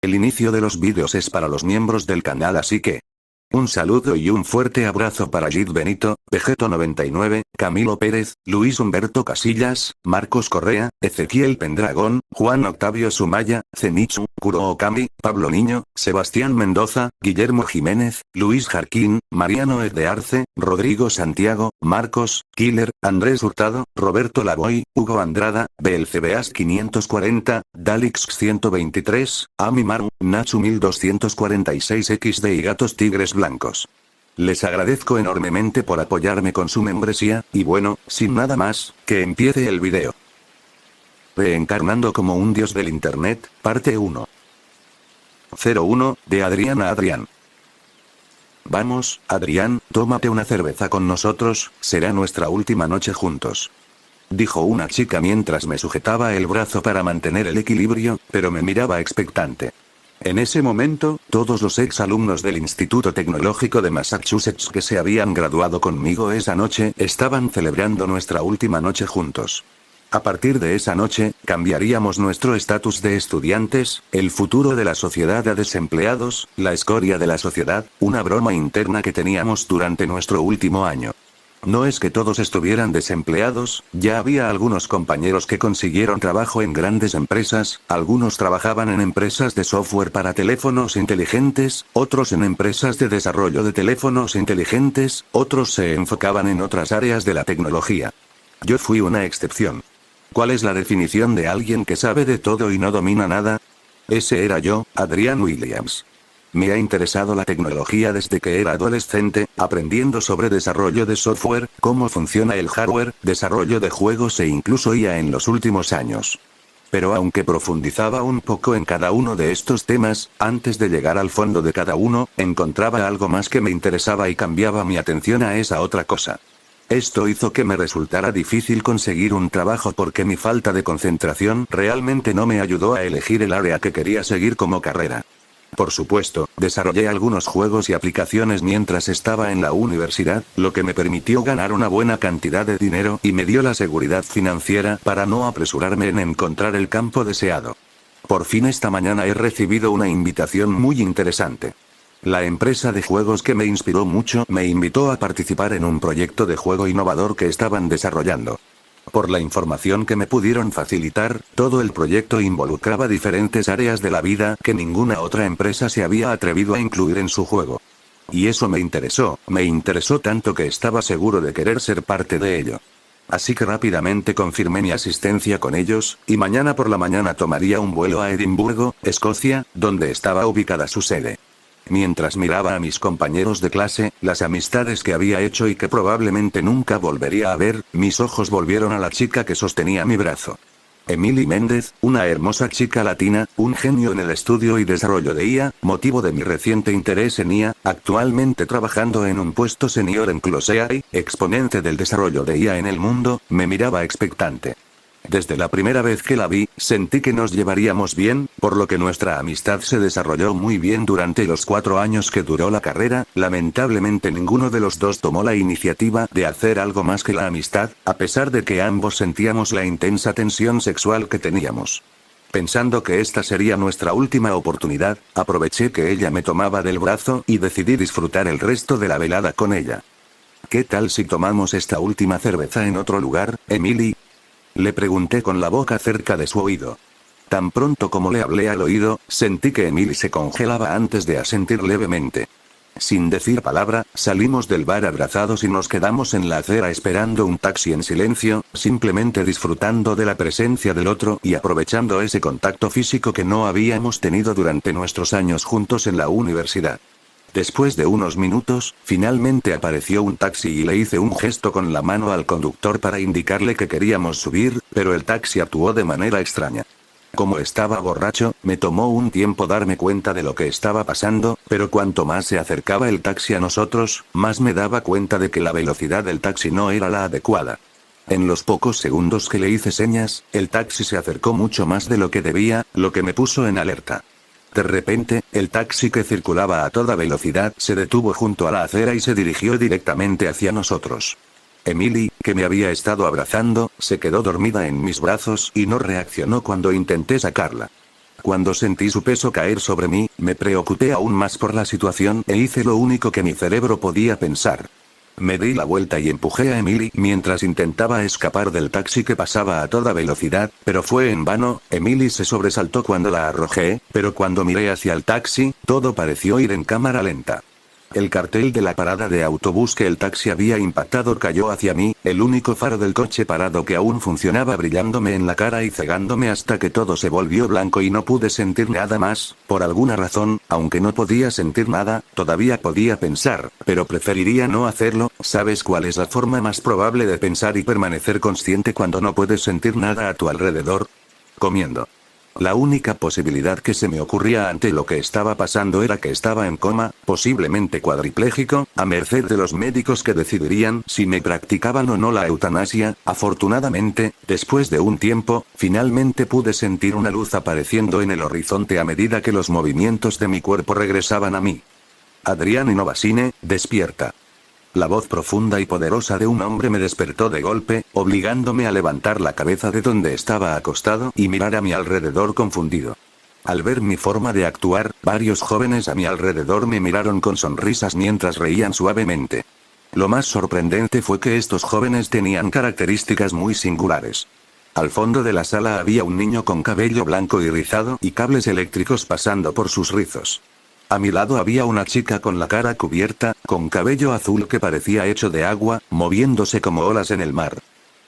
El inicio de los vídeos es para los miembros del canal, así que un saludo y un fuerte abrazo para Jid Benito, Vegeto99, Camilo Pérez, Luis Humberto Casillas, Marcos Correa, Ezequiel Pendragón, Juan Octavio Sumaya, Zenitsu, Kuro Okami, Pablo Niño, Sebastián Mendoza, Guillermo Jiménez, Luis Jarquín, Mariano de Arce, Rodrigo Santiago, Marcos, Killer, Andrés Hurtado, Roberto Lavoy, Hugo Andrada, BLCBAS 540, Dalix 123, Ami Maru, Nachu 1246 XD y Gatos Tigres Blancos. Les agradezco enormemente por apoyarme con su membresía, y bueno, sin nada más, que empiece el video. Reencarnando como un dios del internet, parte 1. 01, de Adrián a Adrián. Vamos, Adrián, tómate una cerveza con nosotros, será nuestra última noche juntos. Dijo una chica mientras me sujetaba el brazo para mantener el equilibrio, pero me miraba expectante. En ese momento, todos los ex-alumnos del Instituto Tecnológico de Massachusetts que se habían graduado conmigo esa noche, estaban celebrando nuestra última noche juntos. A partir de esa noche, cambiaríamos nuestro estatus de estudiantes, el futuro de la sociedad de desempleados, la escoria de la sociedad, una broma interna que teníamos durante nuestro último año. No es que todos estuvieran desempleados, ya había algunos compañeros que consiguieron trabajo en grandes empresas, algunos trabajaban en empresas de software para teléfonos inteligentes, otros en empresas de desarrollo de teléfonos inteligentes, otros se enfocaban en otras áreas de la tecnología. Yo fui una excepción. ¿Cuál es la definición de alguien que sabe de todo y no domina nada? Ese era yo, Adrián Williams. Me ha interesado la tecnología desde que era adolescente, aprendiendo sobre desarrollo de software, cómo funciona el hardware, desarrollo de juegos e incluso IA en los últimos años. Pero aunque profundizaba un poco en cada uno de estos temas, antes de llegar al fondo de cada uno, encontraba algo más que me interesaba y cambiaba mi atención a esa otra cosa. Esto hizo que me resultara difícil conseguir un trabajo porque mi falta de concentración realmente no me ayudó a elegir el área que quería seguir como carrera. Por supuesto, desarrollé algunos juegos y aplicaciones mientras estaba en la universidad, lo que me permitió ganar una buena cantidad de dinero y me dio la seguridad financiera para no apresurarme en encontrar el campo deseado. Por fin esta mañana he recibido una invitación muy interesante. La empresa de juegos que me inspiró mucho me invitó a participar en un proyecto de juego innovador que estaban desarrollando. Por la información que me pudieron facilitar, todo el proyecto involucraba diferentes áreas de la vida que ninguna otra empresa se había atrevido a incluir en su juego. Y eso me interesó tanto que estaba seguro de querer ser parte de ello. Así que rápidamente confirmé mi asistencia con ellos, y mañana por la mañana tomaría un vuelo a Edimburgo, Escocia, donde estaba ubicada su sede. Mientras miraba a mis compañeros de clase, las amistades que había hecho y que probablemente nunca volvería a ver, mis ojos volvieron a la chica que sostenía mi brazo. Emily Méndez, una hermosa chica latina, un genio en el estudio y desarrollo de IA, motivo de mi reciente interés en IA, actualmente trabajando en un puesto senior en Close.ai, exponente del desarrollo de IA en el mundo, me miraba expectante. Desde la primera vez que la vi, sentí que nos llevaríamos bien, por lo que nuestra amistad se desarrolló muy bien durante los 4 años que duró la carrera. Lamentablemente ninguno de los dos tomó la iniciativa de hacer algo más que la amistad, a pesar de que ambos sentíamos la intensa tensión sexual que teníamos. Pensando que esta sería nuestra última oportunidad, aproveché que ella me tomaba del brazo y decidí disfrutar el resto de la velada con ella. ¿Qué tal si tomamos esta última cerveza en otro lugar, Emily? Le pregunté con la boca cerca de su oído. Tan pronto como le hablé al oído, sentí que Emily se congelaba antes de asentir levemente. Sin decir palabra, salimos del bar abrazados y nos quedamos en la acera esperando un taxi en silencio, simplemente disfrutando de la presencia del otro y aprovechando ese contacto físico que no habíamos tenido durante nuestros años juntos en la universidad. Después de unos minutos, finalmente apareció un taxi y le hice un gesto con la mano al conductor para indicarle que queríamos subir, pero el taxi actuó de manera extraña. Como estaba borracho, me tomó un tiempo darme cuenta de lo que estaba pasando, pero cuanto más se acercaba el taxi a nosotros, más me daba cuenta de que la velocidad del taxi no era la adecuada. En los pocos segundos que le hice señas, el taxi se acercó mucho más de lo que debía, lo que me puso en alerta. De repente, el taxi que circulaba a toda velocidad se detuvo junto a la acera y se dirigió directamente hacia nosotros. Emily, que me había estado abrazando, se quedó dormida en mis brazos y no reaccionó cuando intenté sacarla. Cuando sentí su peso caer sobre mí, me preocupé aún más por la situación e hice lo único que mi cerebro podía pensar. Me di la vuelta y empujé a Emily mientras intentaba escapar del taxi que pasaba a toda velocidad, pero fue en vano. Emily se sobresaltó cuando la arrojé, pero cuando miré hacia el taxi, todo pareció ir en cámara lenta. El cartel de la parada de autobús que el taxi había impactado cayó hacia mí, el único faro del coche parado que aún funcionaba brillándome en la cara y cegándome hasta que todo se volvió blanco y no pude sentir nada más. Por alguna razón, aunque no podía sentir nada, todavía podía pensar, pero preferiría no hacerlo. ¿Sabes cuál es la forma más probable de pensar y permanecer consciente cuando no puedes sentir nada a tu alrededor? Comiendo. La única posibilidad que se me ocurría ante lo que estaba pasando era que estaba en coma, posiblemente cuadripléjico, a merced de los médicos que decidirían si me practicaban o no la eutanasia. Afortunadamente, después de un tiempo, finalmente pude sentir una luz apareciendo en el horizonte a medida que los movimientos de mi cuerpo regresaban a mí. Adrián Novasine, despierta. La voz profunda y poderosa de un hombre me despertó de golpe, obligándome a levantar la cabeza de donde estaba acostado y mirar a mi alrededor confundido. Al ver mi forma de actuar, varios jóvenes a mi alrededor me miraron con sonrisas mientras reían suavemente. Lo más sorprendente fue que estos jóvenes tenían características muy singulares. Al fondo de la sala había un niño con cabello blanco y rizado y cables eléctricos pasando por sus rizos. A mi lado había una chica con la cara cubierta, con cabello azul que parecía hecho de agua, moviéndose como olas en el mar.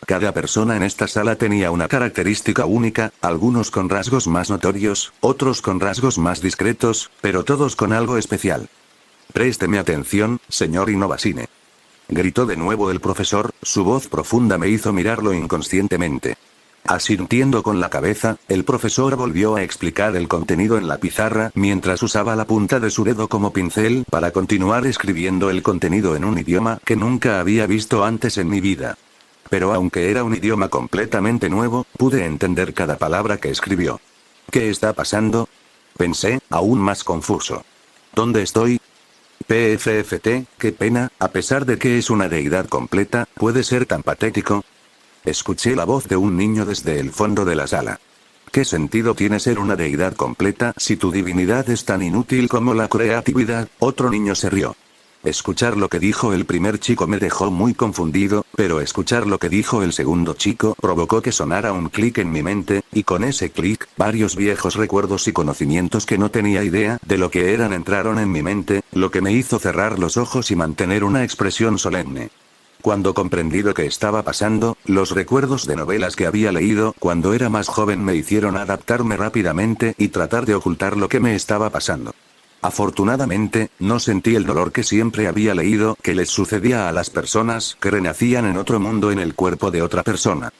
Cada persona en esta sala tenía una característica única, algunos con rasgos más notorios, otros con rasgos más discretos, pero todos con algo especial. Présteme atención, señor Novasine. Gritó de nuevo el profesor, su voz profunda me hizo mirarlo inconscientemente. Asintiendo con la cabeza, el profesor volvió a explicar el contenido en la pizarra mientras usaba la punta de su dedo como pincel para continuar escribiendo el contenido en un idioma que nunca había visto antes en mi vida. Pero aunque era un idioma completamente nuevo, pude entender cada palabra que escribió. ¿Qué está pasando? Pensé, aún más confuso. ¿Dónde estoy? PFFT, qué pena, a pesar de que es una deidad completa, puede ser tan patético. Escuché la voz de un niño desde el fondo de la sala. ¿Qué sentido tiene ser una deidad completa si tu divinidad es tan inútil como la creatividad? Otro niño se rió. Escuchar lo que dijo el primer chico me dejó muy confundido, pero escuchar lo que dijo el segundo chico provocó que sonara un clic en mi mente, y con ese clic, varios viejos recuerdos y conocimientos que no tenía idea de lo que eran entraron en mi mente, lo que me hizo cerrar los ojos y mantener una expresión solemne. Cuando comprendí lo que estaba pasando, los recuerdos de novelas que había leído cuando era más joven me hicieron adaptarme rápidamente y tratar de ocultar lo que me estaba pasando. Afortunadamente, no sentí el dolor que siempre había leído que les sucedía a las personas que renacían en otro mundo en el cuerpo de otra persona.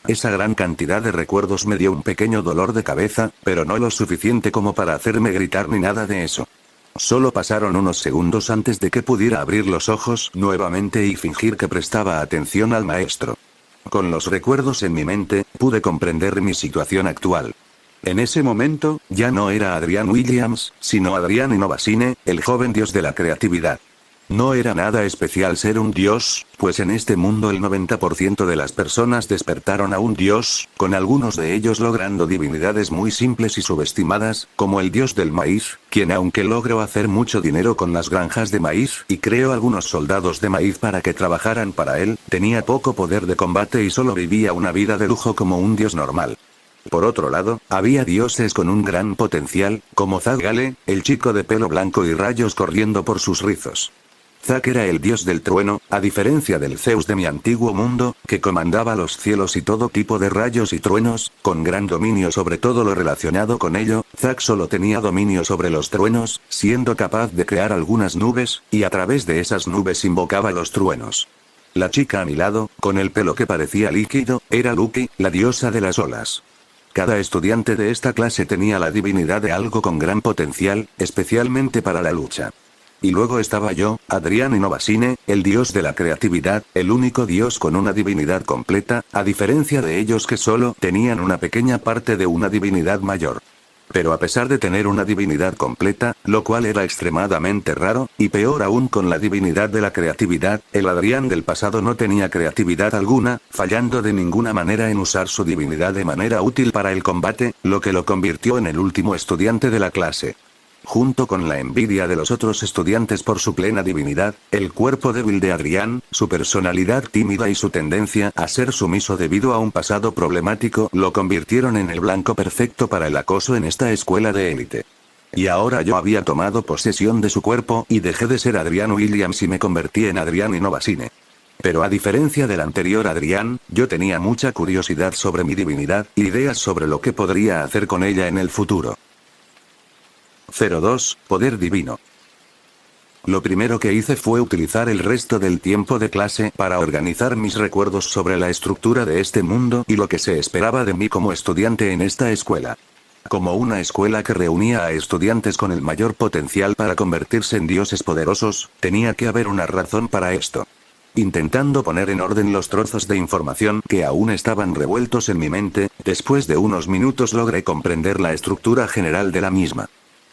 Esa gran cantidad de recuerdos me dio un pequeño dolor de cabeza, pero no lo suficiente como para hacerme gritar ni nada de eso. Solo pasaron unos segundos antes de que pudiera abrir los ojos nuevamente y fingir que prestaba atención al maestro. Con los recuerdos en mi mente, pude comprender mi situación actual. En ese momento, ya no era Adrian Williams, sino Adrián Novasine, el joven dios de la creatividad. No era nada especial ser un dios, pues en este mundo el 90% de las personas despertaron a un dios, con algunos de ellos logrando divinidades muy simples y subestimadas, como el dios del maíz, quien aunque logró hacer mucho dinero con las granjas de maíz y creó algunos soldados de maíz para que trabajaran para él, tenía poco poder de combate y solo vivía una vida de lujo como un dios normal. Por otro lado, había dioses con un gran potencial, como Zack Gale, el chico de pelo blanco y rayos corriendo por sus rizos. Zack era el dios del trueno, a diferencia del Zeus de mi antiguo mundo, que comandaba los cielos y todo tipo de rayos y truenos, con gran dominio sobre todo lo relacionado con ello. Zack solo tenía dominio sobre los truenos, siendo capaz de crear algunas nubes, y a través de esas nubes invocaba los truenos. La chica a mi lado, con el pelo que parecía líquido, era Luki, la diosa de las olas. Cada estudiante de esta clase tenía la divinidad de algo con gran potencial, especialmente para la lucha. Y luego estaba yo, Adrián Novasine, el dios de la creatividad, el único dios con una divinidad completa, a diferencia de ellos que solo tenían una pequeña parte de una divinidad mayor. Pero a pesar de tener una divinidad completa, lo cual era extremadamente raro, y peor aún con la divinidad de la creatividad, el Adrián del pasado no tenía creatividad alguna, fallando de ninguna manera en usar su divinidad de manera útil para el combate, lo que lo convirtió en el último estudiante de la clase. Junto con la envidia de los otros estudiantes por su plena divinidad, el cuerpo débil de Adrián, su personalidad tímida y su tendencia a ser sumiso debido a un pasado problemático lo convirtieron en el blanco perfecto para el acoso en esta escuela de élite. Y ahora yo había tomado posesión de su cuerpo y dejé de ser Adrián Williams y me convertí en Adrián Innovasine. Pero a diferencia del anterior Adrián, yo tenía mucha curiosidad sobre mi divinidad, ideas sobre lo que podría hacer con ella en el futuro. 02. Poder divino. Lo primero que hice fue utilizar el resto del tiempo de clase para organizar mis recuerdos sobre la estructura de este mundo y lo que se esperaba de mí como estudiante en esta escuela. Como una escuela que reunía a estudiantes con el mayor potencial para convertirse en dioses poderosos, tenía que haber una razón para esto. Intentando poner en orden los trozos de información que aún estaban revueltos en mi mente, después de unos minutos logré comprender la estructura general de la misma.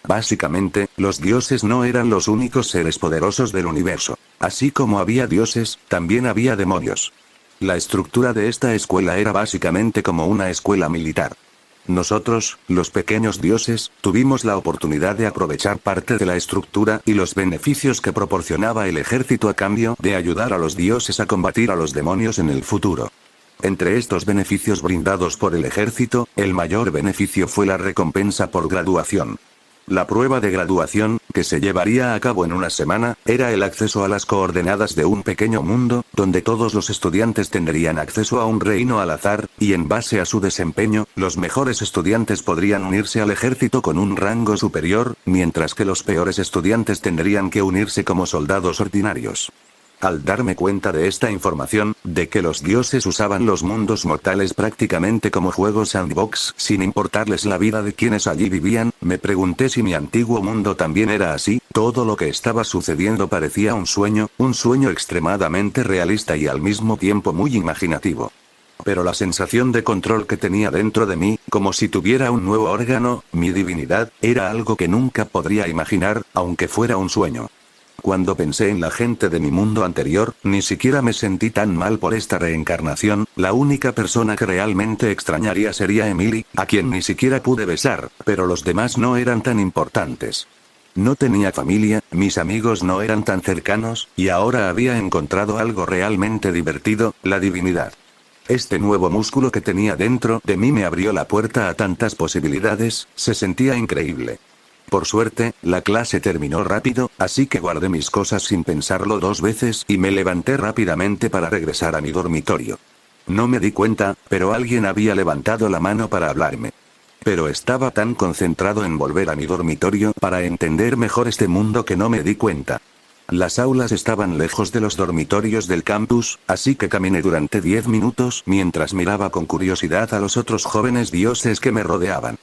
Básicamente, los dioses no eran los únicos seres poderosos del universo. Así como había dioses, también había demonios. La estructura de esta escuela era básicamente como una escuela militar. Nosotros, los pequeños dioses, tuvimos la oportunidad de aprovechar parte de la estructura y los beneficios que proporcionaba el ejército a cambio de ayudar a los dioses a combatir a los demonios en el futuro. Entre estos beneficios brindados por el ejército, el mayor beneficio fue la recompensa por graduación. La prueba de graduación, que se llevaría a cabo en una semana, era el acceso a las coordenadas de un pequeño mundo, donde todos los estudiantes tendrían acceso a un reino al azar, y en base a su desempeño, los mejores estudiantes podrían unirse al ejército con un rango superior, mientras que los peores estudiantes tendrían que unirse como soldados ordinarios. Al darme cuenta de esta información, de que los dioses usaban los mundos mortales prácticamente como juegos sandbox sin importarles la vida de quienes allí vivían, me pregunté si mi antiguo mundo también era así. Todo lo que estaba sucediendo parecía un sueño extremadamente realista y al mismo tiempo muy imaginativo. Pero la sensación de control que tenía dentro de mí, como si tuviera un nuevo órgano, mi divinidad, era algo que nunca podría imaginar, aunque fuera un sueño. Cuando pensé en la gente de mi mundo anterior, ni siquiera me sentí tan mal por esta reencarnación. La única persona que realmente extrañaría sería Emily, a quien ni siquiera pude besar, pero los demás no eran tan importantes. No tenía familia, mis amigos no eran tan cercanos, y ahora había encontrado algo realmente divertido, la divinidad. Este nuevo músculo que tenía dentro de mí me abrió la puerta a tantas posibilidades, se sentía increíble. Por suerte, la clase terminó rápido, así que guardé mis cosas sin pensarlo dos veces y me levanté rápidamente para regresar a mi dormitorio. No me di cuenta, pero alguien había levantado la mano para hablarme. Pero estaba tan concentrado en volver a mi dormitorio para entender mejor este mundo que no me di cuenta. Las aulas estaban lejos de los dormitorios del campus, así que caminé durante 10 minutos mientras miraba con curiosidad a los otros jóvenes dioses que me rodeaban.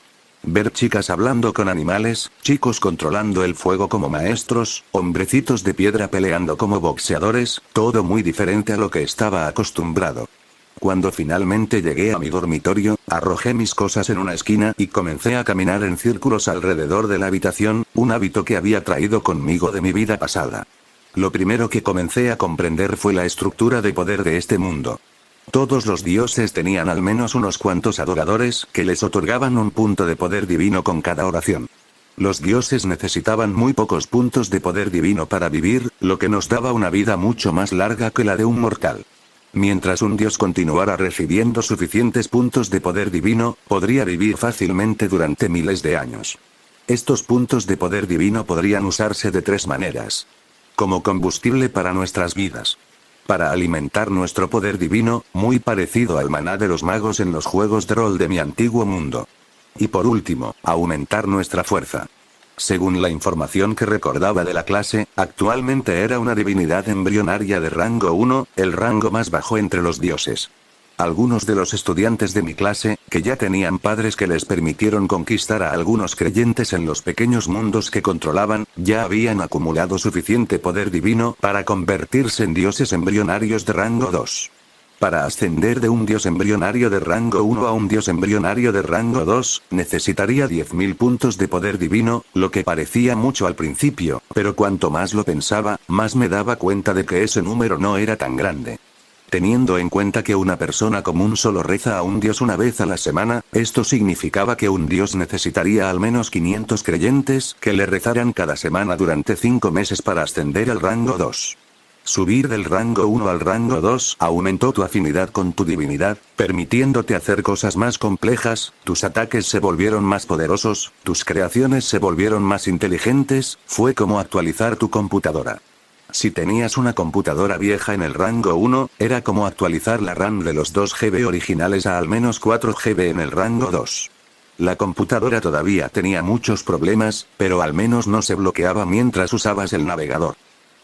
Ver chicas hablando con animales, chicos controlando el fuego como maestros, hombrecitos de piedra peleando como boxeadores, todo muy diferente a lo que estaba acostumbrado. Cuando finalmente llegué a mi dormitorio, arrojé mis cosas en una esquina y comencé a caminar en círculos alrededor de la habitación, un hábito que había traído conmigo de mi vida pasada. Lo primero que comencé a comprender fue la estructura de poder de este mundo. Todos los dioses tenían al menos unos cuantos adoradores que les otorgaban un punto de poder divino con cada oración. Los dioses necesitaban muy pocos puntos de poder divino para vivir, lo que nos daba una vida mucho más larga que la de un mortal. Mientras un dios continuara recibiendo suficientes puntos de poder divino, podría vivir fácilmente durante miles de años. Estos puntos de poder divino podrían usarse de tres maneras. Como combustible para nuestras vidas. Para alimentar nuestro poder divino, muy parecido al maná de los magos en los juegos de rol de mi antiguo mundo. Y por último, aumentar nuestra fuerza. Según la información que recordaba de la clase, actualmente era una divinidad embrionaria de rango 1, el rango más bajo entre los dioses. Algunos de los estudiantes de mi clase, que ya tenían padres que les permitieron conquistar a algunos creyentes en los pequeños mundos que controlaban, ya habían acumulado suficiente poder divino para convertirse en dioses embrionarios de rango 2. Para ascender de un dios embrionario de rango 1 a un dios embrionario de rango 2, necesitaría 10.000 puntos de poder divino, lo que parecía mucho al principio, pero cuanto más lo pensaba, más me daba cuenta de que ese número no era tan grande. Teniendo en cuenta que una persona común solo reza a un dios una vez a la semana, esto significaba que un dios necesitaría al menos 500 creyentes que le rezaran cada semana durante 5 meses para ascender al rango 2. Subir del rango 1 al rango 2 aumentó tu afinidad con tu divinidad, permitiéndote hacer cosas más complejas, tus ataques se volvieron más poderosos, tus creaciones se volvieron más inteligentes, fue como actualizar tu computadora. Si tenías una computadora vieja en el rango 1, era como actualizar la RAM de los 2 GB originales a al menos 4 GB en el rango 2. La computadora todavía tenía muchos problemas, pero al menos no se bloqueaba mientras usabas el navegador.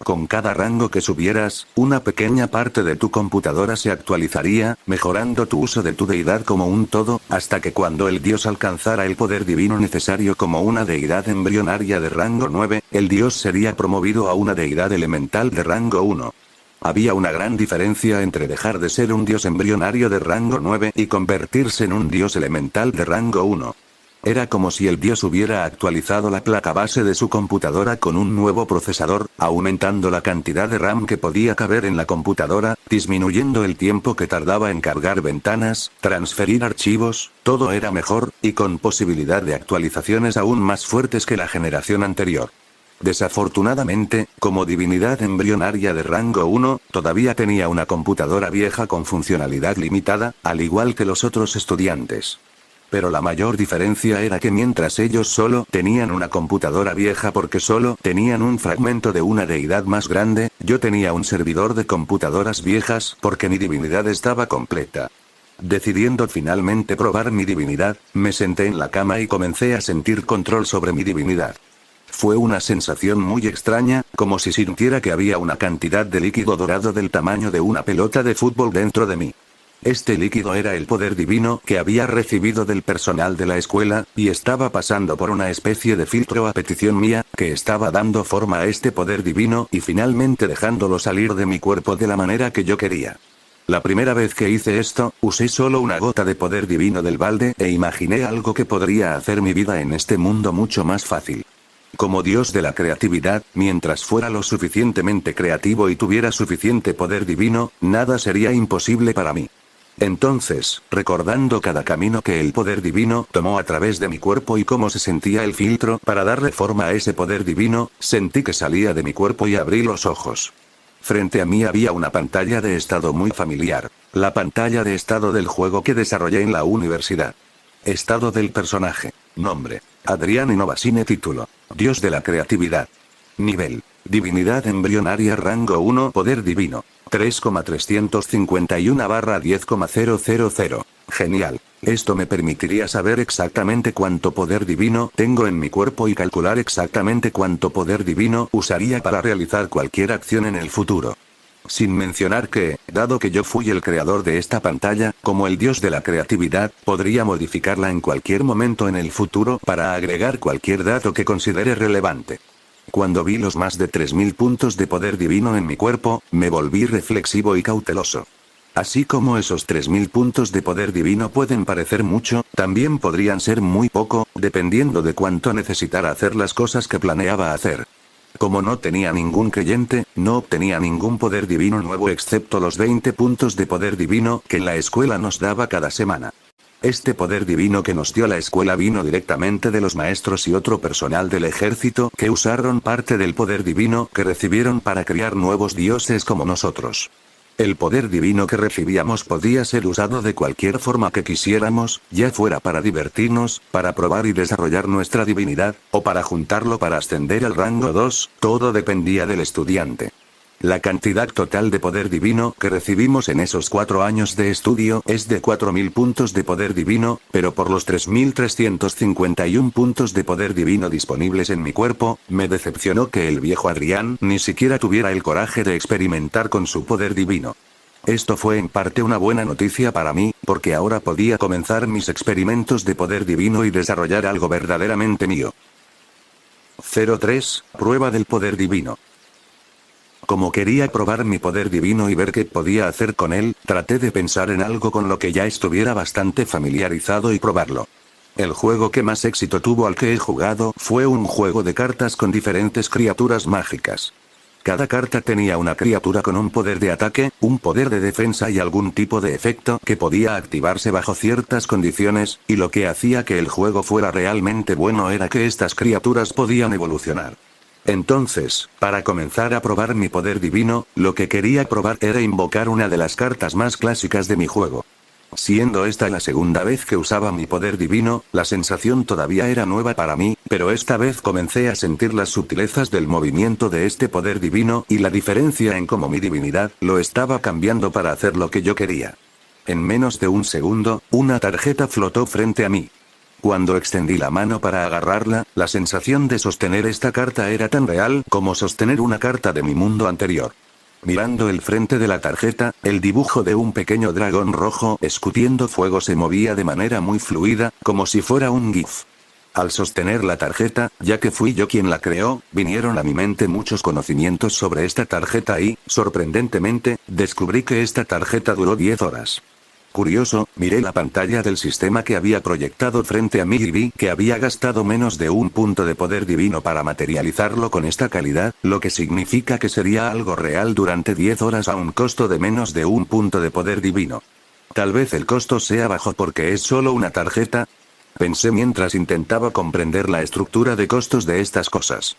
Con cada rango que subieras, una pequeña parte de tu computadora se actualizaría, mejorando tu uso de tu deidad como un todo, hasta que cuando el dios alcanzara el poder divino necesario como una deidad embrionaria de rango 9, el dios sería promovido a una deidad elemental de rango 1. Había una gran diferencia entre dejar de ser un dios embrionario de rango 9 y convertirse en un dios elemental de rango 1. Era como si el dios hubiera actualizado la placa base de su computadora con un nuevo procesador, aumentando la cantidad de RAM que podía caber en la computadora, disminuyendo el tiempo que tardaba en cargar ventanas, transferir archivos, todo era mejor, y con posibilidad de actualizaciones aún más fuertes que la generación anterior. Desafortunadamente, como divinidad embrionaria de rango 1, todavía tenía una computadora vieja con funcionalidad limitada, al igual que los otros estudiantes. Pero la mayor diferencia era que mientras ellos solo tenían una computadora vieja porque solo tenían un fragmento de una deidad más grande, yo tenía un servidor de computadoras viejas porque mi divinidad estaba completa. Decidiendo finalmente probar mi divinidad, me senté en la cama y comencé a sentir control sobre mi divinidad. Fue una sensación muy extraña, como si sintiera que había una cantidad de líquido dorado del tamaño de una pelota de fútbol dentro de mí. Este líquido era el poder divino que había recibido del personal de la escuela, y estaba pasando por una especie de filtro a petición mía, que estaba dando forma a este poder divino y finalmente dejándolo salir de mi cuerpo de la manera que yo quería. La primera vez que hice esto, usé solo una gota de poder divino del balde e imaginé algo que podría hacer mi vida en este mundo mucho más fácil. Como dios de la creatividad, mientras fuera lo suficientemente creativo y tuviera suficiente poder divino, nada sería imposible para mí. Entonces, recordando cada camino que el poder divino tomó a través de mi cuerpo y cómo se sentía el filtro para darle forma a ese poder divino, sentí que salía de mi cuerpo y abrí los ojos. Frente a mí había una pantalla de estado muy familiar. La pantalla de estado del juego que desarrollé en la universidad. Estado del personaje. Nombre: Adrián Innovasine. Título: Dios de la creatividad. Nivel: Divinidad embrionaria rango 1. Poder divino: 3,351/10,000. Genial. Esto me permitiría saber exactamente cuánto poder divino tengo en mi cuerpo y calcular exactamente cuánto poder divino usaría para realizar cualquier acción en el futuro. Sin mencionar que, dado que yo fui el creador de esta pantalla, como el dios de la creatividad, podría modificarla en cualquier momento en el futuro para agregar cualquier dato que considere relevante. Cuando vi los más de 3.000 puntos de poder divino en mi cuerpo, me volví reflexivo y cauteloso. Así como esos 3.000 puntos de poder divino pueden parecer mucho, también podrían ser muy poco, dependiendo de cuánto necesitara hacer las cosas que planeaba hacer. Como no tenía ningún creyente, no obtenía ningún poder divino nuevo excepto los 20 puntos de poder divino que la escuela nos daba cada semana. Este poder divino que nos dio la escuela vino directamente de los maestros y otro personal del ejército que usaron parte del poder divino que recibieron para crear nuevos dioses como nosotros. El poder divino que recibíamos podía ser usado de cualquier forma que quisiéramos, ya fuera para divertirnos, para probar y desarrollar nuestra divinidad, o para juntarlo para ascender al rango 2, todo dependía del estudiante. La cantidad total de poder divino que recibimos en esos 4 años de estudio es de 4.000 puntos de poder divino, pero por los 3.351 puntos de poder divino disponibles en mi cuerpo, me decepcionó que el viejo Adrián ni siquiera tuviera el coraje de experimentar con su poder divino. Esto fue en parte una buena noticia para mí, porque ahora podía comenzar mis experimentos de poder divino y desarrollar algo verdaderamente mío. 03. Prueba del poder divino. Como quería probar mi poder divino y ver qué podía hacer con él, traté de pensar en algo con lo que ya estuviera bastante familiarizado y probarlo. El juego que más éxito tuvo al que he jugado fue un juego de cartas con diferentes criaturas mágicas. Cada carta tenía una criatura con un poder de ataque, un poder de defensa y algún tipo de efecto que podía activarse bajo ciertas condiciones, y lo que hacía que el juego fuera realmente bueno era que estas criaturas podían evolucionar. Entonces, para comenzar a probar mi poder divino, lo que quería probar era invocar una de las cartas más clásicas de mi juego. Siendo esta la segunda vez que usaba mi poder divino, la sensación todavía era nueva para mí, pero esta vez comencé a sentir las sutilezas del movimiento de este poder divino y la diferencia en cómo mi divinidad lo estaba cambiando para hacer lo que yo quería. En menos de un segundo, una tarjeta flotó frente a mí. Cuando extendí la mano para agarrarla, la sensación de sostener esta carta era tan real como sostener una carta de mi mundo anterior. Mirando el frente de la tarjeta, el dibujo de un pequeño dragón rojo escutiendo fuego se movía de manera muy fluida, como si fuera un GIF. Al sostener la tarjeta, ya que fui yo quien la creó, vinieron a mi mente muchos conocimientos sobre esta tarjeta y, sorprendentemente, descubrí que esta tarjeta duró 10 horas. Curioso, miré la pantalla del sistema que había proyectado frente a mí y vi que había gastado menos de un punto de poder divino para materializarlo con esta calidad, lo que significa que sería algo real durante 10 horas a un costo de menos de un punto de poder divino. Tal vez el costo sea bajo porque es solo una tarjeta. Pensé mientras intentaba comprender la estructura de costos de estas cosas.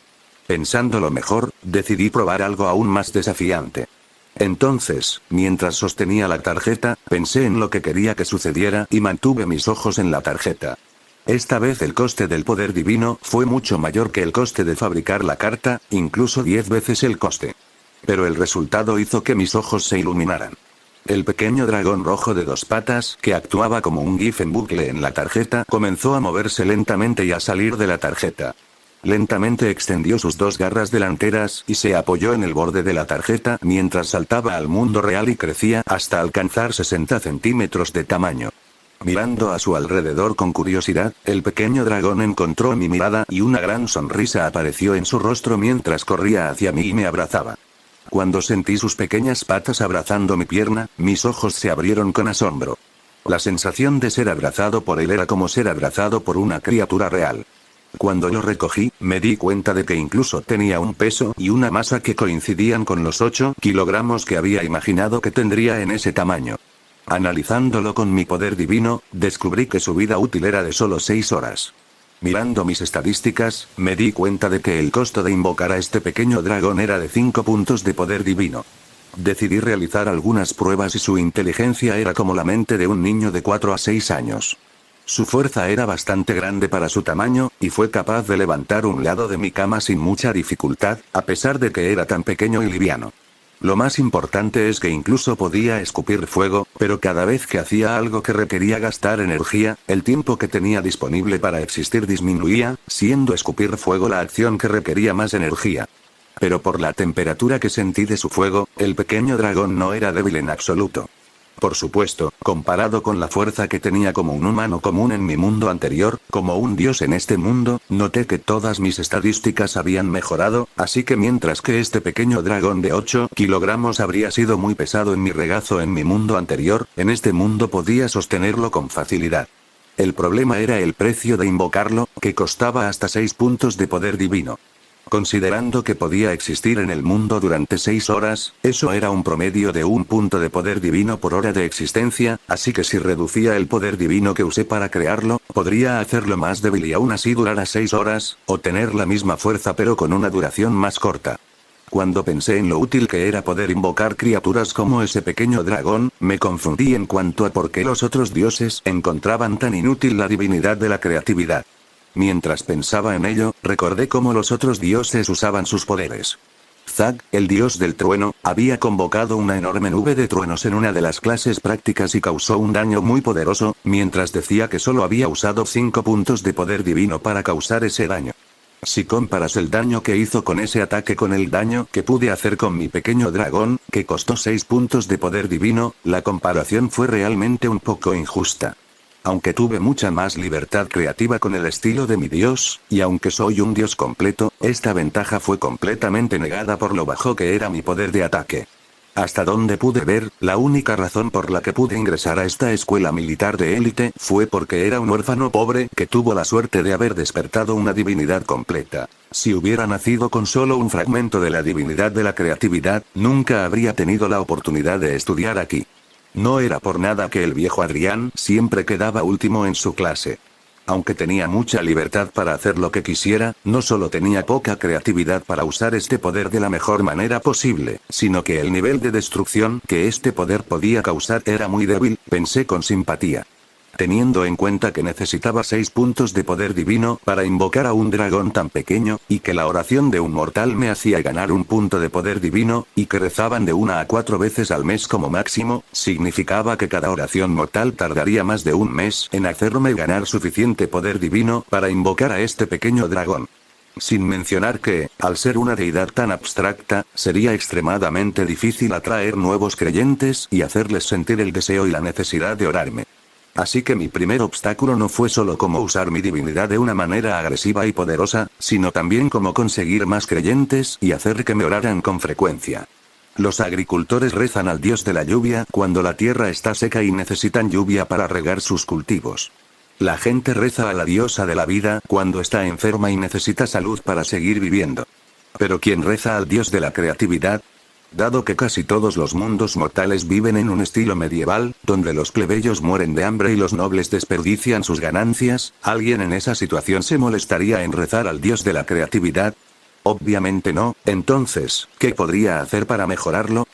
Pensándolo mejor, decidí probar algo aún más desafiante. Entonces, mientras sostenía la tarjeta, pensé en lo que quería que sucediera y mantuve mis ojos en la tarjeta. Esta vez el coste del poder divino fue mucho mayor que el coste de fabricar la carta, incluso 10 veces el coste. Pero el resultado hizo que mis ojos se iluminaran. El pequeño dragón rojo de 2 patas, que actuaba como un GIF en bucle en la tarjeta, comenzó a moverse lentamente y a salir de la tarjeta. Lentamente extendió sus 2 garras delanteras y se apoyó en el borde de la tarjeta mientras saltaba al mundo real y crecía hasta alcanzar 60 centímetros de tamaño. Mirando a su alrededor con curiosidad, el pequeño dragón encontró mi mirada y una gran sonrisa apareció en su rostro mientras corría hacia mí y me abrazaba. Cuando sentí sus pequeñas patas abrazando mi pierna, mis ojos se abrieron con asombro. La sensación de ser abrazado por él era como ser abrazado por una criatura real. Cuando lo recogí, me di cuenta de que incluso tenía un peso y una masa que coincidían con los 8 kilogramos que había imaginado que tendría en ese tamaño. Analizándolo con mi poder divino, descubrí que su vida útil era de solo 6 horas. Mirando mis estadísticas, me di cuenta de que el costo de invocar a este pequeño dragón era de 5 puntos de poder divino. Decidí realizar algunas pruebas y su inteligencia era como la mente de un niño de 4 a 6 años. Su fuerza era bastante grande para su tamaño, y fue capaz de levantar un lado de mi cama sin mucha dificultad, a pesar de que era tan pequeño y liviano. Lo más importante es que incluso podía escupir fuego, pero cada vez que hacía algo que requería gastar energía, el tiempo que tenía disponible para existir disminuía, siendo escupir fuego la acción que requería más energía. Pero por la temperatura que sentí de su fuego, el pequeño dragón no era débil en absoluto. Por supuesto, comparado con la fuerza que tenía como un humano común en mi mundo anterior, como un dios en este mundo, noté que todas mis estadísticas habían mejorado, así que mientras que este pequeño dragón de 8 kilogramos habría sido muy pesado en mi regazo en mi mundo anterior, en este mundo podía sostenerlo con facilidad. El problema era el precio de invocarlo, que costaba hasta 6 puntos de poder divino. Considerando que podía existir en el mundo durante 6 horas, eso era un promedio de 1 punto de poder divino por hora de existencia, así que si reducía el poder divino que usé para crearlo, podría hacerlo más débil y aún así durara 6 horas, o tener la misma fuerza pero con una duración más corta. Cuando pensé en lo útil que era poder invocar criaturas como ese pequeño dragón, me confundí en cuanto a por qué los otros dioses encontraban tan inútil la divinidad de la creatividad. Mientras pensaba en ello, recordé cómo los otros dioses usaban sus poderes. Zag, el dios del trueno, había convocado una enorme nube de truenos en una de las clases prácticas y causó un daño muy poderoso, mientras decía que solo había usado 5 puntos de poder divino para causar ese daño. Si comparas el daño que hizo con ese ataque con el daño que pude hacer con mi pequeño dragón, que costó 6 puntos de poder divino, la comparación fue realmente un poco injusta. Aunque tuve mucha más libertad creativa con el estilo de mi dios, y aunque soy un dios completo, esta ventaja fue completamente negada por lo bajo que era mi poder de ataque. Hasta donde pude ver, la única razón por la que pude ingresar a esta escuela militar de élite fue porque era un huérfano pobre que tuvo la suerte de haber despertado una divinidad completa. Si hubiera nacido con solo un fragmento de la divinidad de la creatividad, nunca habría tenido la oportunidad de estudiar aquí. No era por nada que el viejo Adrián siempre quedaba último en su clase. Aunque tenía mucha libertad para hacer lo que quisiera, no solo tenía poca creatividad para usar este poder de la mejor manera posible, sino que el nivel de destrucción que este poder podía causar era muy débil, pensé con simpatía. Teniendo en cuenta que necesitaba 6 puntos de poder divino para invocar a un dragón tan pequeño, y que la oración de un mortal me hacía ganar un punto de poder divino, y que rezaban de 1 a 4 veces al mes como máximo, significaba que cada oración mortal tardaría más de un mes en hacerme ganar suficiente poder divino para invocar a este pequeño dragón. Sin mencionar que, al ser una deidad tan abstracta, sería extremadamente difícil atraer nuevos creyentes y hacerles sentir el deseo y la necesidad de orarme. Así que mi primer obstáculo no fue solo cómo usar mi divinidad de una manera agresiva y poderosa, sino también cómo conseguir más creyentes y hacer que me oraran con frecuencia. Los agricultores rezan al dios de la lluvia cuando la tierra está seca y necesitan lluvia para regar sus cultivos. La gente reza a la diosa de la vida cuando está enferma y necesita salud para seguir viviendo. Pero ¿quién reza al dios de la creatividad? Dado que casi todos los mundos mortales viven en un estilo medieval, donde los plebeyos mueren de hambre y los nobles desperdician sus ganancias, ¿alguien en esa situación se molestaría en rezar al dios de la creatividad? Obviamente no. Entonces, ¿qué podría hacer para mejorarlo?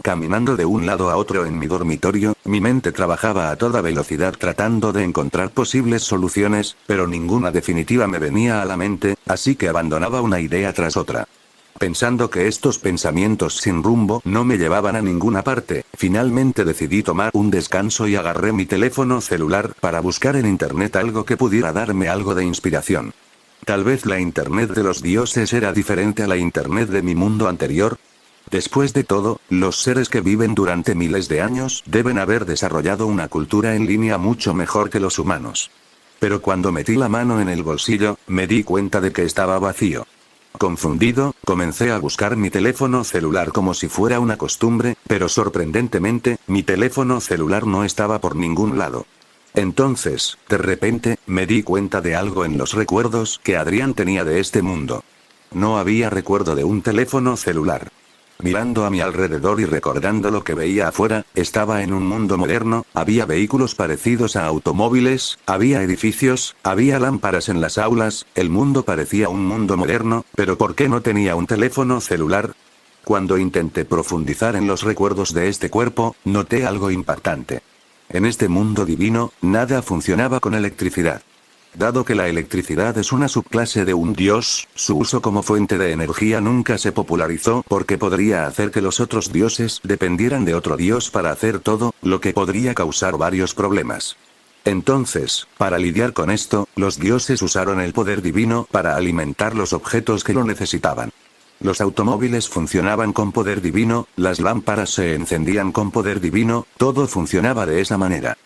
Caminando de un lado a otro en mi dormitorio, mi mente trabajaba a toda velocidad tratando de encontrar posibles soluciones, pero ninguna definitiva me venía a la mente, así que abandonaba una idea tras otra. Pensando que estos pensamientos sin rumbo no me llevaban a ninguna parte, finalmente decidí tomar un descanso y agarré mi teléfono celular para buscar en internet algo que pudiera darme algo de inspiración. Tal vez la internet de los dioses era diferente a la internet de mi mundo anterior. Después de todo, los seres que viven durante miles de años deben haber desarrollado una cultura en línea mucho mejor que los humanos. Pero cuando metí la mano en el bolsillo, me di cuenta de que estaba vacío. Confundido, comencé a buscar mi teléfono celular como si fuera una costumbre, pero sorprendentemente, mi teléfono celular no estaba por ningún lado. Entonces, de repente, me di cuenta de algo en los recuerdos que Adrián tenía de este mundo. No había recuerdo de un teléfono celular. Mirando a mi alrededor y recordando lo que veía afuera, estaba en un mundo moderno, había vehículos parecidos a automóviles, había edificios, había lámparas en las aulas, el mundo parecía un mundo moderno, pero ¿por qué no tenía un teléfono celular? Cuando intenté profundizar en los recuerdos de este cuerpo, noté algo impactante. En este mundo divino, nada funcionaba con electricidad. Dado que la electricidad es una subclase de un dios, su uso como fuente de energía nunca se popularizó porque podría hacer que los otros dioses dependieran de otro dios para hacer todo, lo que podría causar varios problemas. Entonces, para lidiar con esto, los dioses usaron el poder divino para alimentar los objetos que lo necesitaban. Los automóviles funcionaban con poder divino, las lámparas se encendían con poder divino, todo funcionaba de esa manera.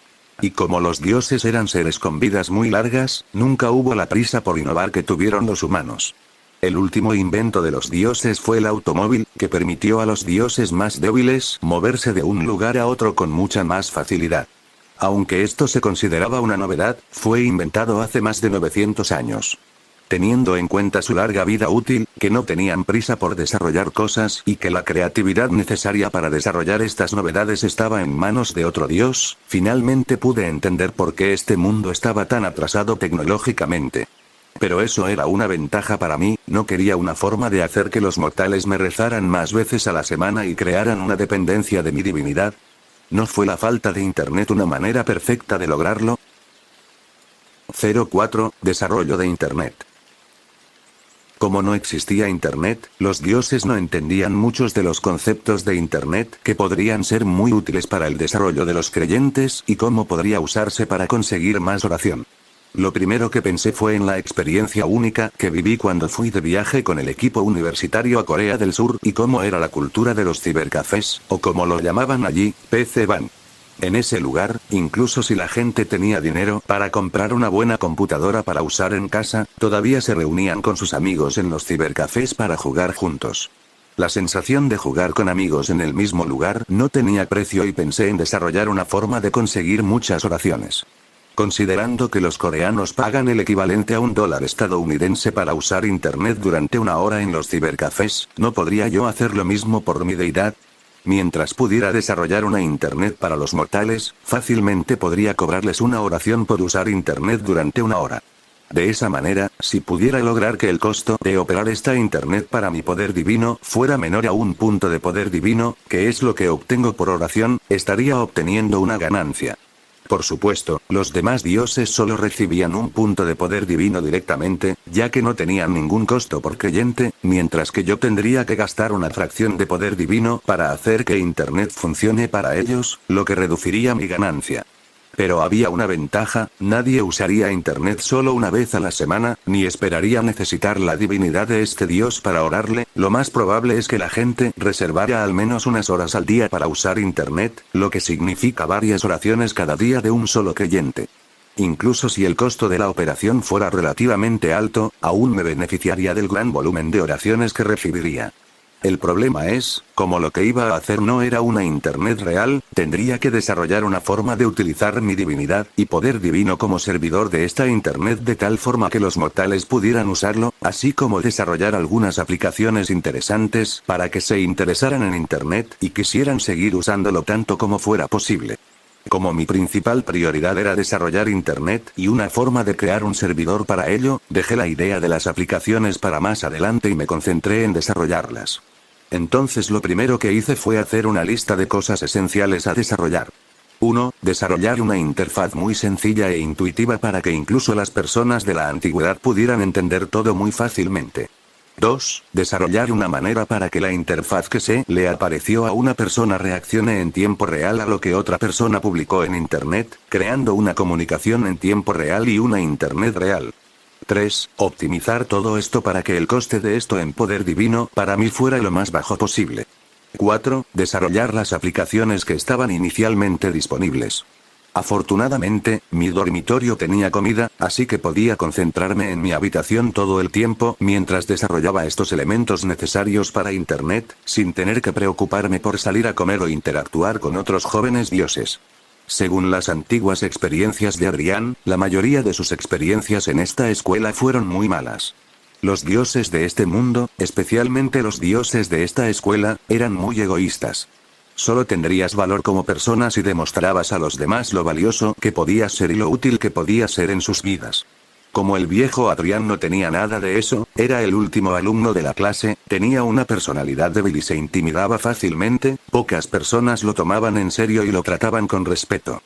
Y como los dioses eran seres con vidas muy largas, nunca hubo la prisa por innovar que tuvieron los humanos. El último invento de los dioses fue el automóvil, que permitió a los dioses más débiles moverse de un lugar a otro con mucha más facilidad. Aunque esto se consideraba una novedad, fue inventado hace más de 900 años. Teniendo en cuenta su larga vida útil, que no tenían prisa por desarrollar cosas y que la creatividad necesaria para desarrollar estas novedades estaba en manos de otro dios, finalmente pude entender por qué este mundo estaba tan atrasado tecnológicamente. Pero eso era una ventaja para mí, no quería una forma de hacer que los mortales me rezaran más veces a la semana y crearan una dependencia de mi divinidad. ¿No fue la falta de internet una manera perfecta de lograrlo? 04. Desarrollo de internet. Como no existía Internet, los dioses no entendían muchos de los conceptos de Internet que podrían ser muy útiles para el desarrollo de los creyentes y cómo podría usarse para conseguir más oración. Lo primero que pensé fue en la experiencia única que viví cuando fui de viaje con el equipo universitario a Corea del Sur y cómo era la cultura de los cibercafés, o como lo llamaban allí, PC Ban. En ese lugar, incluso si la gente tenía dinero para comprar una buena computadora para usar en casa, todavía se reunían con sus amigos en los cibercafés para jugar juntos. La sensación de jugar con amigos en el mismo lugar no tenía precio y pensé en desarrollar una forma de conseguir muchas oraciones. Considerando que los coreanos pagan el equivalente a $1 estadounidense para usar internet durante una hora en los cibercafés, ¿no podría yo hacer lo mismo por mi deidad? Mientras pudiera desarrollar una internet para los mortales, fácilmente podría cobrarles una oración por usar internet durante una hora. De esa manera, si pudiera lograr que el costo de operar esta internet para mi poder divino fuera menor a un punto de poder divino, que es lo que obtengo por oración, estaría obteniendo una ganancia. Por supuesto, los demás dioses solo recibían un punto de poder divino directamente, ya que no tenían ningún costo por creyente, mientras que yo tendría que gastar una fracción de poder divino para hacer que internet funcione para ellos, lo que reduciría mi ganancia. Pero había una ventaja, nadie usaría internet solo una vez a la semana, ni esperaría necesitar la divinidad de este dios para orarle, lo más probable es que la gente reservara al menos unas horas al día para usar internet, lo que significa varias oraciones cada día de un solo creyente. Incluso si el costo de la operación fuera relativamente alto, aún me beneficiaría del gran volumen de oraciones que recibiría. El problema es, como lo que iba a hacer no era una internet real, tendría que desarrollar una forma de utilizar mi divinidad y poder divino como servidor de esta internet de tal forma que los mortales pudieran usarlo, así como desarrollar algunas aplicaciones interesantes para que se interesaran en internet y quisieran seguir usándolo tanto como fuera posible. Como mi principal prioridad era desarrollar internet y una forma de crear un servidor para ello, dejé la idea de las aplicaciones para más adelante y me concentré en desarrollarlas. Entonces lo primero que hice fue hacer una lista de cosas esenciales a desarrollar. 1. Desarrollar una interfaz muy sencilla e intuitiva para que incluso las personas de la antigüedad pudieran entender todo muy fácilmente. 2. Desarrollar una manera para que la interfaz que se le apareció a una persona reaccione en tiempo real a lo que otra persona publicó en Internet, creando una comunicación en tiempo real y una Internet real. 3. Optimizar todo esto para que el coste de esto en poder divino para mí fuera lo más bajo posible. 4. Desarrollar las aplicaciones que estaban inicialmente disponibles. Afortunadamente, mi dormitorio tenía comida, así que podía concentrarme en mi habitación todo el tiempo mientras desarrollaba estos elementos necesarios para Internet, sin tener que preocuparme por salir a comer o interactuar con otros jóvenes dioses. Según las antiguas experiencias de Adrián, la mayoría de sus experiencias en esta escuela fueron muy malas. Los dioses de este mundo, especialmente los dioses de esta escuela, eran muy egoístas. Solo tendrías valor como persona si demostrabas a los demás lo valioso que podías ser y lo útil que podías ser en sus vidas. Como el viejo Adrián no tenía nada de eso, era el último alumno de la clase, tenía una personalidad débil y se intimidaba fácilmente, pocas personas lo tomaban en serio y lo trataban con respeto.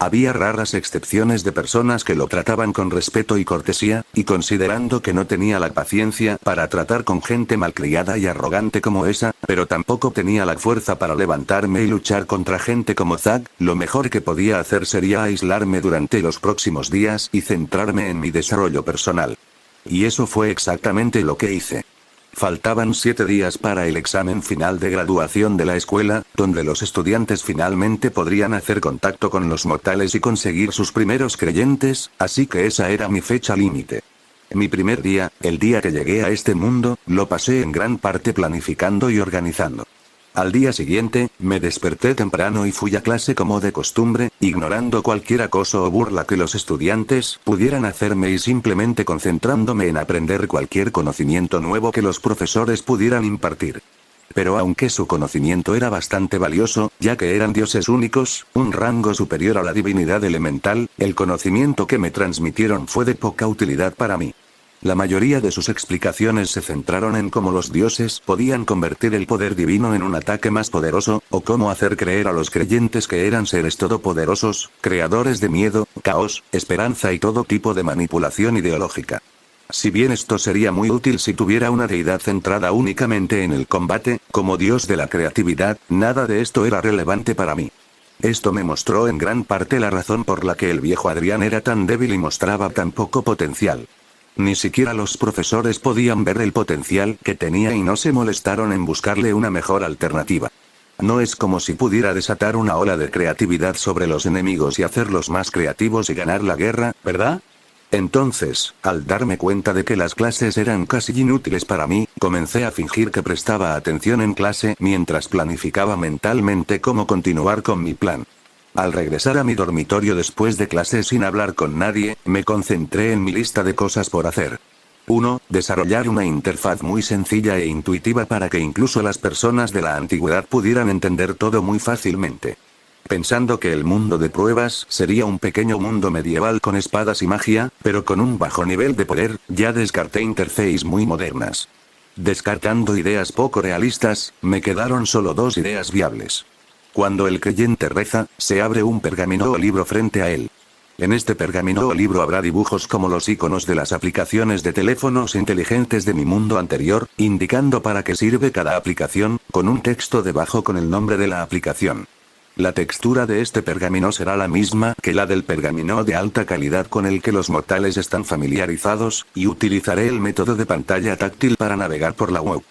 Había raras excepciones de personas que lo trataban con respeto y cortesía, y considerando que no tenía la paciencia para tratar con gente malcriada y arrogante como esa, pero tampoco tenía la fuerza para levantarme y luchar contra gente como Zack, lo mejor que podía hacer sería aislarme durante los próximos días y centrarme en mi desarrollo personal. Y eso fue exactamente lo que hice. Faltaban 7 días para el examen final de graduación de la escuela, donde los estudiantes finalmente podrían hacer contacto con los mortales y conseguir sus primeros creyentes, así que esa era mi fecha límite. Mi primer día, el día que llegué a este mundo, lo pasé en gran parte planificando y organizando. Al día siguiente, me desperté temprano y fui a clase como de costumbre, ignorando cualquier acoso o burla que los estudiantes pudieran hacerme y simplemente concentrándome en aprender cualquier conocimiento nuevo que los profesores pudieran impartir. Pero aunque su conocimiento era bastante valioso, ya que eran dioses únicos, un rango superior a la divinidad elemental, el conocimiento que me transmitieron fue de poca utilidad para mí. La mayoría de sus explicaciones se centraron en cómo los dioses podían convertir el poder divino en un ataque más poderoso, o cómo hacer creer a los creyentes que eran seres todopoderosos, creadores de miedo, caos, esperanza y todo tipo de manipulación ideológica. Si bien esto sería muy útil si tuviera una deidad centrada únicamente en el combate, como dios de la creatividad, nada de esto era relevante para mí. Esto me mostró en gran parte la razón por la que el viejo Adrián era tan débil y mostraba tan poco potencial. Ni siquiera los profesores podían ver el potencial que tenía y no se molestaron en buscarle una mejor alternativa. No es como si pudiera desatar una ola de creatividad sobre los enemigos y hacerlos más creativos y ganar la guerra, ¿verdad? Entonces, al darme cuenta de que las clases eran casi inútiles para mí, comencé a fingir que prestaba atención en clase mientras planificaba mentalmente cómo continuar con mi plan. Al regresar a mi dormitorio después de clase sin hablar con nadie, me concentré en mi lista de cosas por hacer. 1. Desarrollar una interfaz muy sencilla e intuitiva para que incluso las personas de la antigüedad pudieran entender todo muy fácilmente. Pensando que el mundo de pruebas sería un pequeño mundo medieval con espadas y magia, pero con un bajo nivel de poder, ya descarté interfaces muy modernas. Descartando ideas poco realistas, me quedaron solo 2 ideas viables. Cuando el creyente reza, se abre un pergamino o libro frente a él. En este pergamino o libro habrá dibujos como los iconos de las aplicaciones de teléfonos inteligentes de mi mundo anterior, indicando para qué sirve cada aplicación, con un texto debajo con el nombre de la aplicación. La textura de este pergamino será la misma que la del pergamino de alta calidad con el que los mortales están familiarizados, y utilizaré el método de pantalla táctil para navegar por la web.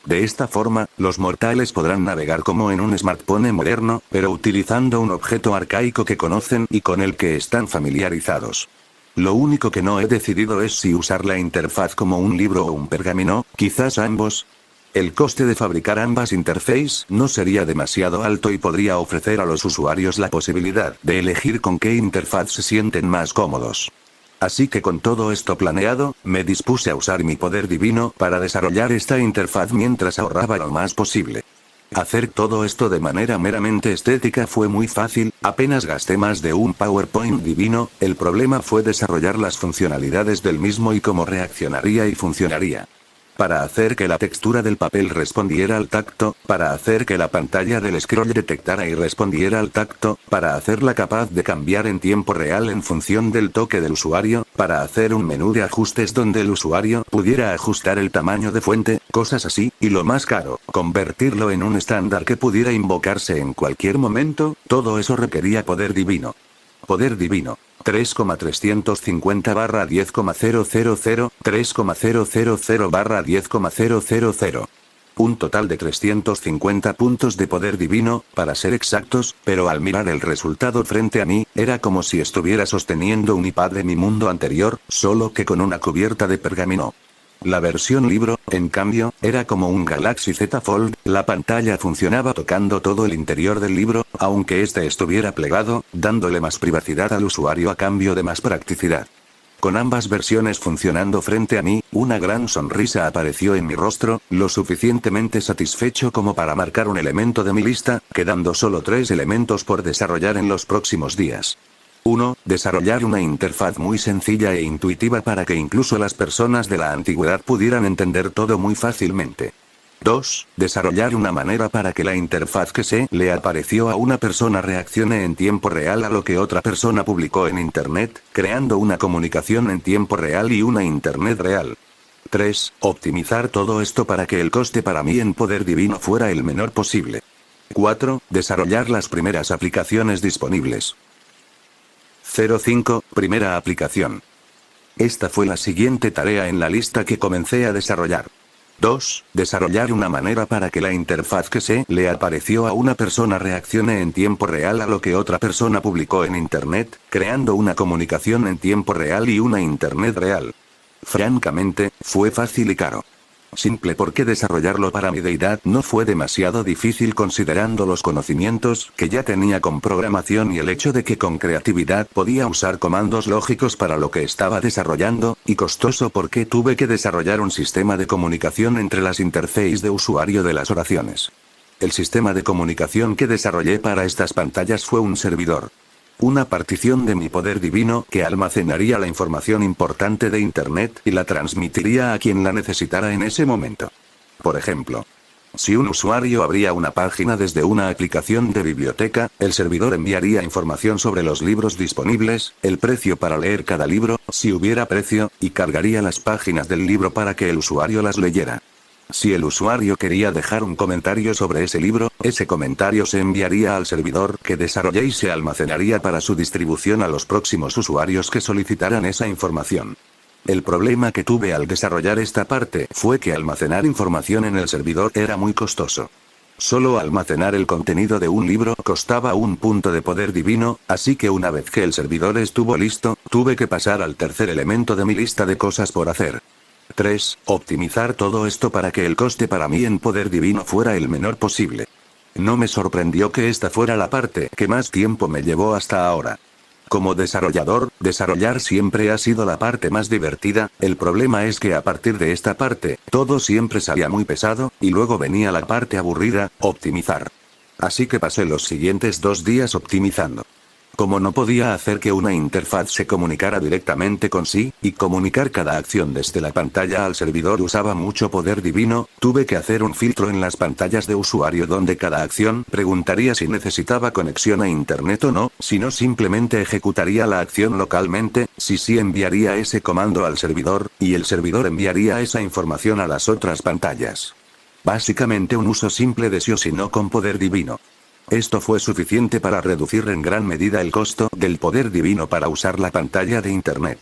De esta forma, los mortales podrán navegar como en un smartphone moderno, pero utilizando un objeto arcaico que conocen y con el que están familiarizados. Lo único que no he decidido es si usar la interfaz como un libro o un pergamino, quizás ambos. El coste de fabricar ambas interfaces no sería demasiado alto y podría ofrecer a los usuarios la posibilidad de elegir con qué interfaz se sienten más cómodos. Así que con todo esto planeado, me dispuse a usar mi poder divino para desarrollar esta interfaz mientras ahorraba lo más posible. Hacer todo esto de manera meramente estética fue muy fácil, apenas gasté más de un PowerPoint divino, el problema fue desarrollar las funcionalidades del mismo y cómo reaccionaría y funcionaría. Para hacer que la textura del papel respondiera al tacto, para hacer que la pantalla del scroll detectara y respondiera al tacto, para hacerla capaz de cambiar en tiempo real en función del toque del usuario, para hacer un menú de ajustes donde el usuario pudiera ajustar el tamaño de fuente, cosas así, y lo más caro, convertirlo en un estándar que pudiera invocarse en cualquier momento, todo eso requería poder divino. Poder divino. 3,350/10,000, 3,000/10,000. Un total de 350 puntos de poder divino, para ser exactos, pero al mirar el resultado frente a mí, era como si estuviera sosteniendo un iPad de mi mundo anterior, solo que con una cubierta de pergamino. La versión libro, en cambio, era como un Galaxy Z Fold, la pantalla funcionaba tocando todo el interior del libro, aunque este estuviera plegado, dándole más privacidad al usuario a cambio de más practicidad. Con ambas versiones funcionando frente a mí, una gran sonrisa apareció en mi rostro, lo suficientemente satisfecho como para marcar un elemento de mi lista, quedando solo 3 elementos por desarrollar en los próximos días. 1. Desarrollar una interfaz muy sencilla e intuitiva para que incluso las personas de la antigüedad pudieran entender todo muy fácilmente. 2. Desarrollar una manera para que la interfaz que se le apareció a una persona reaccione en tiempo real a lo que otra persona publicó en Internet, creando una comunicación en tiempo real y una Internet real. 3. Optimizar todo esto para que el coste para mí en poder divino fuera el menor posible. 4. Desarrollar las primeras aplicaciones disponibles. 05. Primera aplicación. Esta fue la siguiente tarea en la lista que comencé a desarrollar. 2. Desarrollar una manera para que la interfaz que se le apareció a una persona reaccione en tiempo real a lo que otra persona publicó en Internet, creando una comunicación en tiempo real y una Internet real. Francamente, fue fácil y caro. Simple porque desarrollarlo para mi deidad no fue demasiado difícil considerando los conocimientos que ya tenía con programación y el hecho de que con creatividad podía usar comandos lógicos para lo que estaba desarrollando, y costoso porque tuve que desarrollar un sistema de comunicación entre las interfaces de usuario de las oraciones. El sistema de comunicación que desarrollé para estas pantallas fue un servidor. Una partición de mi poder divino que almacenaría la información importante de Internet y la transmitiría a quien la necesitara en ese momento. Por ejemplo, si un usuario abría una página desde una aplicación de biblioteca, el servidor enviaría información sobre los libros disponibles, el precio para leer cada libro, si hubiera precio, y cargaría las páginas del libro para que el usuario las leyera. Si el usuario quería dejar un comentario sobre ese libro, ese comentario se enviaría al servidor que desarrollé y se almacenaría para su distribución a los próximos usuarios que solicitaran esa información. El problema que tuve al desarrollar esta parte fue que almacenar información en el servidor era muy costoso. Solo almacenar el contenido de un libro costaba un punto de poder divino, así que una vez que el servidor estuvo listo, tuve que pasar al tercer elemento de mi lista de cosas por hacer. 3. Optimizar todo esto para que el coste para mí en poder divino fuera el menor posible. No me sorprendió que esta fuera la parte que más tiempo me llevó hasta ahora. Como desarrollador, desarrollar siempre ha sido la parte más divertida, el problema es que a partir de esta parte, todo siempre salía muy pesado, y luego venía la parte aburrida, optimizar. Así que pasé los siguientes 2 días optimizando. Como no podía hacer que una interfaz se comunicara directamente con sí, y comunicar cada acción desde la pantalla al servidor usaba mucho poder divino, tuve que hacer un filtro en las pantallas de usuario donde cada acción preguntaría si necesitaba conexión a internet o no, si no simplemente ejecutaría la acción localmente, si sí enviaría ese comando al servidor, y el servidor enviaría esa información a las otras pantallas. Básicamente un uso simple de sí o si no con poder divino. Esto fue suficiente para reducir en gran medida el costo del poder divino para usar la pantalla de internet.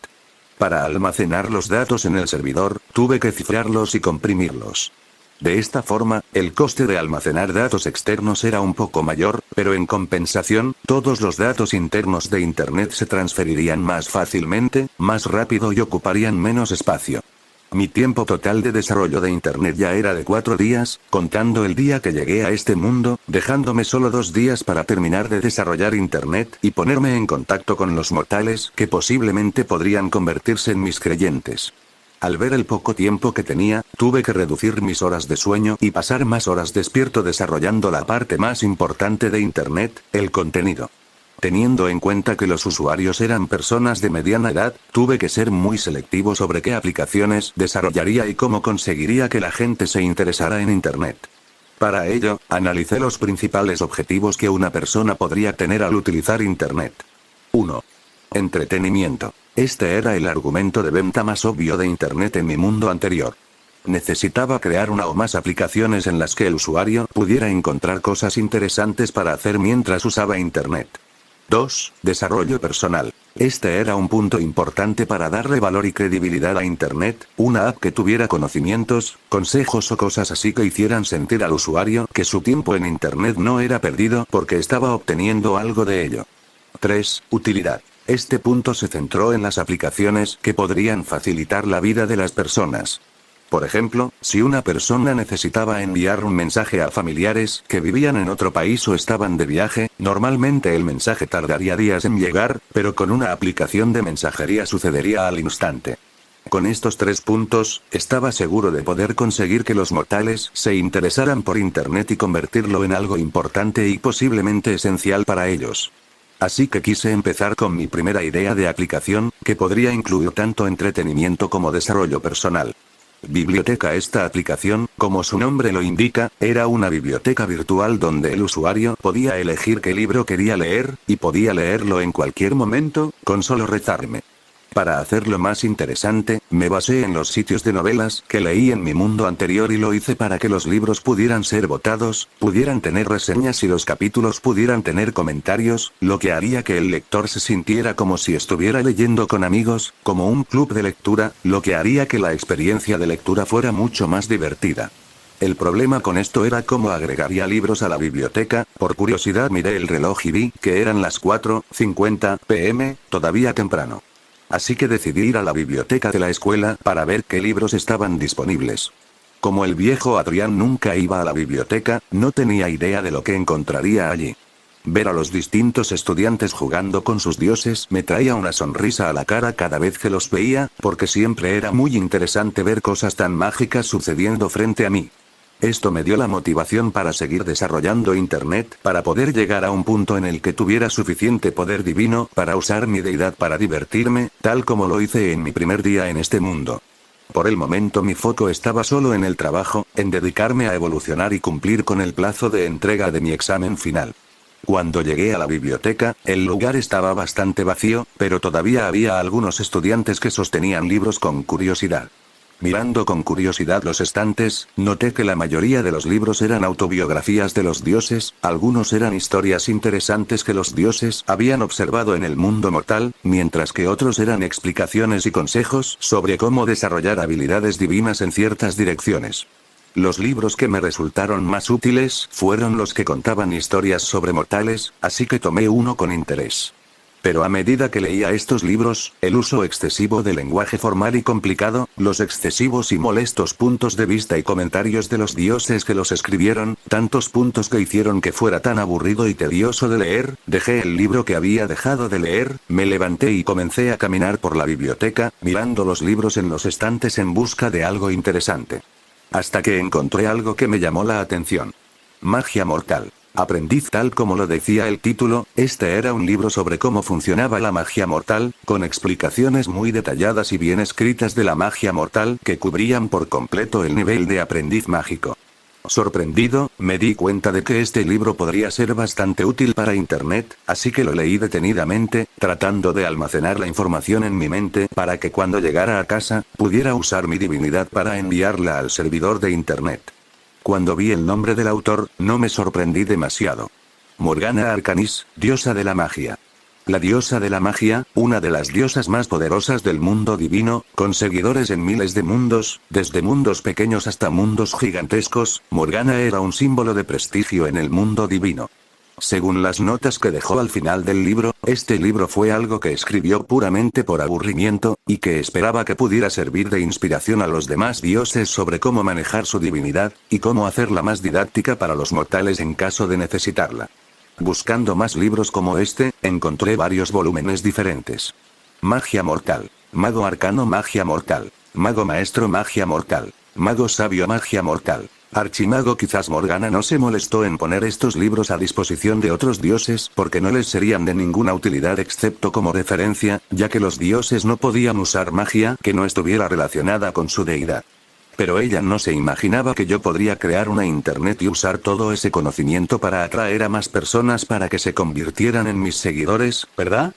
Para almacenar los datos en el servidor, tuve que cifrarlos y comprimirlos. De esta forma, el coste de almacenar datos externos era un poco mayor, pero en compensación, todos los datos internos de internet se transferirían más fácilmente, más rápido y ocuparían menos espacio. Mi tiempo total de desarrollo de internet ya era de 4 días, contando el día que llegué a este mundo, dejándome solo 2 días para terminar de desarrollar internet y ponerme en contacto con los mortales que posiblemente podrían convertirse en mis creyentes. Al ver el poco tiempo que tenía, tuve que reducir mis horas de sueño y pasar más horas despierto desarrollando la parte más importante de internet, el contenido. Teniendo en cuenta que los usuarios eran personas de mediana edad, tuve que ser muy selectivo sobre qué aplicaciones desarrollaría y cómo conseguiría que la gente se interesara en Internet. Para ello, analicé los principales objetivos que una persona podría tener al utilizar Internet. 1. Entretenimiento. Este era el argumento de venta más obvio de Internet en mi mundo anterior. Necesitaba crear una o más aplicaciones en las que el usuario pudiera encontrar cosas interesantes para hacer mientras usaba Internet. 2. Desarrollo personal. Este era un punto importante para darle valor y credibilidad a Internet, una app que tuviera conocimientos, consejos o cosas así que hicieran sentir al usuario que su tiempo en Internet no era perdido porque estaba obteniendo algo de ello. 3. Utilidad. Este punto se centró en las aplicaciones que podrían facilitar la vida de las personas. Por ejemplo, si una persona necesitaba enviar un mensaje a familiares que vivían en otro país o estaban de viaje, normalmente el mensaje tardaría días en llegar, pero con una aplicación de mensajería sucedería al instante. Con estos 3 puntos, estaba seguro de poder conseguir que los mortales se interesaran por Internet y convertirlo en algo importante y posiblemente esencial para ellos. Así que quise empezar con mi primera idea de aplicación, que podría incluir tanto entretenimiento como desarrollo personal. Biblioteca. Esta aplicación, como su nombre lo indica, era una biblioteca virtual donde el usuario podía elegir qué libro quería leer, y podía leerlo en cualquier momento, con solo rezarme. Para hacerlo más interesante, me basé en los sitios de novelas que leí en mi mundo anterior y lo hice para que los libros pudieran ser votados, pudieran tener reseñas y los capítulos pudieran tener comentarios, lo que haría que el lector se sintiera como si estuviera leyendo con amigos, como un club de lectura, lo que haría que la experiencia de lectura fuera mucho más divertida. El problema con esto era cómo agregaría libros a la biblioteca. Por curiosidad miré el reloj y vi que eran las 4:50 p.m., todavía temprano. Así que decidí ir a la biblioteca de la escuela para ver qué libros estaban disponibles. Como el viejo Adrián nunca iba a la biblioteca, no tenía idea de lo que encontraría allí. Ver a los distintos estudiantes jugando con sus dioses me traía una sonrisa a la cara cada vez que los veía, porque siempre era muy interesante ver cosas tan mágicas sucediendo frente a mí. Esto me dio la motivación para seguir desarrollando Internet, para poder llegar a un punto en el que tuviera suficiente poder divino para usar mi deidad para divertirme, tal como lo hice en mi primer día en este mundo. Por el momento mi foco estaba solo en el trabajo, en dedicarme a evolucionar y cumplir con el plazo de entrega de mi examen final. Cuando llegué a la biblioteca, el lugar estaba bastante vacío, pero todavía había algunos estudiantes que sostenían libros con curiosidad. Mirando con curiosidad los estantes, noté que la mayoría de los libros eran autobiografías de los dioses, algunos eran historias interesantes que los dioses habían observado en el mundo mortal, mientras que otros eran explicaciones y consejos sobre cómo desarrollar habilidades divinas en ciertas direcciones. Los libros que me resultaron más útiles fueron los que contaban historias sobre mortales, así que tomé uno con interés. Pero a medida que leía estos libros, el uso excesivo del lenguaje formal y complicado, los excesivos y molestos puntos de vista y comentarios de los dioses que los escribieron, tantos puntos que hicieron que fuera tan aburrido y tedioso de leer, dejé el libro que había dejado de leer, me levanté y comencé a caminar por la biblioteca, mirando los libros en los estantes en busca de algo interesante. Hasta que encontré algo que me llamó la atención. Magia mortal. Aprendiz. Tal como lo decía el título, este era un libro sobre cómo funcionaba la magia mortal, con explicaciones muy detalladas y bien escritas de la magia mortal que cubrían por completo el nivel de aprendiz mágico. Sorprendido, me di cuenta de que este libro podría ser bastante útil para Internet, así que lo leí detenidamente, tratando de almacenar la información en mi mente para que cuando llegara a casa, pudiera usar mi divinidad para enviarla al servidor de Internet. Cuando vi el nombre del autor, no me sorprendí demasiado. Morgana Arcanis, diosa de la magia. La diosa de la magia, una de las diosas más poderosas del mundo divino, con seguidores en miles de mundos, desde mundos pequeños hasta mundos gigantescos, Morgana era un símbolo de prestigio en el mundo divino. Según las notas que dejó al final del libro, este libro fue algo que escribió puramente por aburrimiento, y que esperaba que pudiera servir de inspiración a los demás dioses sobre cómo manejar su divinidad, y cómo hacerla más didáctica para los mortales en caso de necesitarla. Buscando más libros como este, encontré varios volúmenes diferentes. Magia mortal. Mago arcano magia mortal. Mago maestro magia mortal. Mago sabio magia mortal. Archimago. Quizás Morgana no se molestó en poner estos libros a disposición de otros dioses porque no les serían de ninguna utilidad excepto como referencia, ya que los dioses no podían usar magia que no estuviera relacionada con su deidad. Pero ella no se imaginaba que yo podría crear una internet y usar todo ese conocimiento para atraer a más personas para que se convirtieran en mis seguidores, ¿verdad?